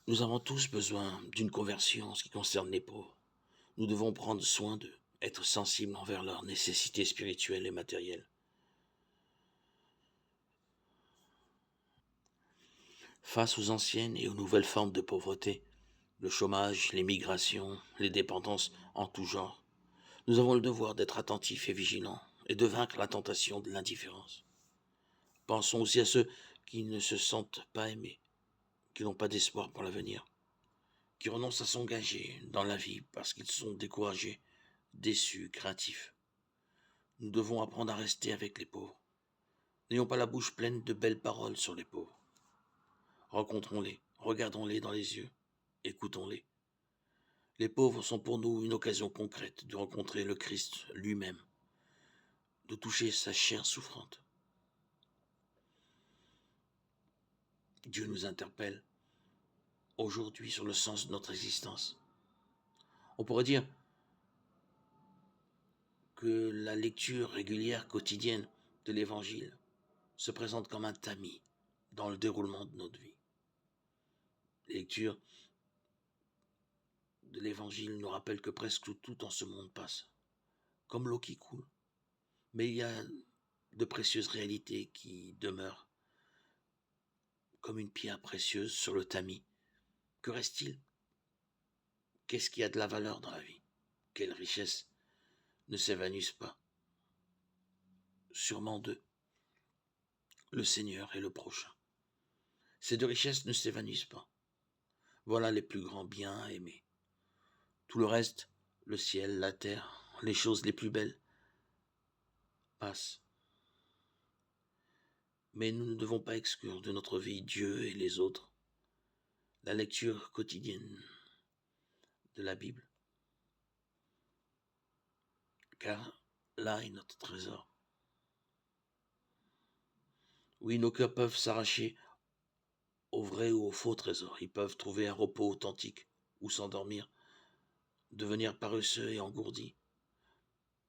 Nous avons tous besoin d'une conversion en ce qui concerne les pauvres. Nous devons prendre soin d'eux, être sensibles envers leurs nécessités spirituelles et matérielles. Face aux anciennes et aux nouvelles formes de pauvreté, le chômage, les migrations, les dépendances en tout genre, nous avons le devoir d'être attentifs et vigilants et de vaincre la tentation de l'indifférence. Pensons aussi à ceux qui ne se sentent pas aimés, qui n'ont pas d'espoir pour l'avenir, qui renoncent à s'engager dans la vie parce qu'ils sont découragés, déçus, craintifs. Nous devons apprendre à rester avec les pauvres. N'ayons pas la bouche pleine de belles paroles sur les pauvres. Rencontrons-les, regardons-les dans les yeux, écoutons-les. Les pauvres sont pour nous une occasion concrète de rencontrer le Christ lui-même, de toucher sa chair souffrante. Dieu nous interpelle aujourd'hui sur le sens de notre existence. On pourrait dire que la lecture régulière quotidienne de l'Évangile se présente comme un tamis dans le déroulement de notre vie. Les lectures de l'Évangile nous rappellent que presque tout en ce monde passe, comme l'eau qui coule. Mais il y a de précieuses réalités qui demeurent comme une pierre précieuse sur le tamis. Que reste-t-il? Qu'est-ce qui a de la valeur dans la vie? Quelles richesses ne s'évanouissent pas? Sûrement deux, le Seigneur et le prochain. Ces deux richesses ne s'évanouissent pas. Voilà les plus grands biens aimés. Tout le reste, le ciel, la terre, les choses les plus belles, passent. Mais nous ne devons pas exclure de notre vie Dieu et les autres. La lecture quotidienne de la Bible. Car là est notre trésor. Oui, nos cœurs peuvent s'arracher au vrai ou au faux trésor. Ils peuvent trouver un repos authentique ou s'endormir, devenir paresseux et engourdis.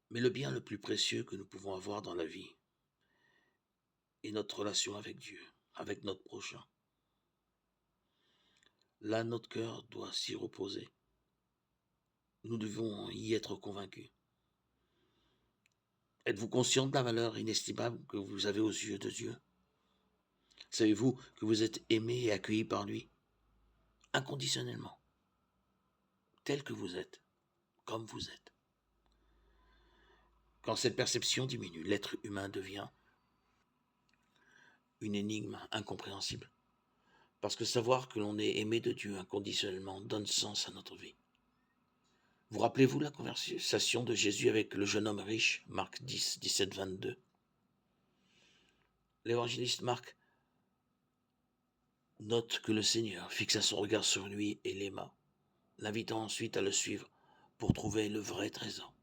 Mais le bien le plus précieux que nous pouvons avoir dans la vie est notre relation avec Dieu, avec notre prochain. Là, notre cœur doit s'y reposer. Nous devons y être convaincus. Êtes-vous conscient de la valeur inestimable que vous avez aux yeux de Dieu? Savez-vous que vous êtes aimé et accueilli par lui, inconditionnellement, tel que vous êtes, comme vous êtes? Quand cette perception diminue, l'être humain devient une énigme incompréhensible. Parce que savoir que l'on est aimé de Dieu inconditionnellement donne sens à notre vie. Vous rappelez-vous la conversation de Jésus avec le jeune homme riche, Marc 10, 17, 22? L'évangéliste Marc note que le Seigneur fixa son regard sur lui et l'aima, l'invitant ensuite à le suivre pour trouver le vrai trésor.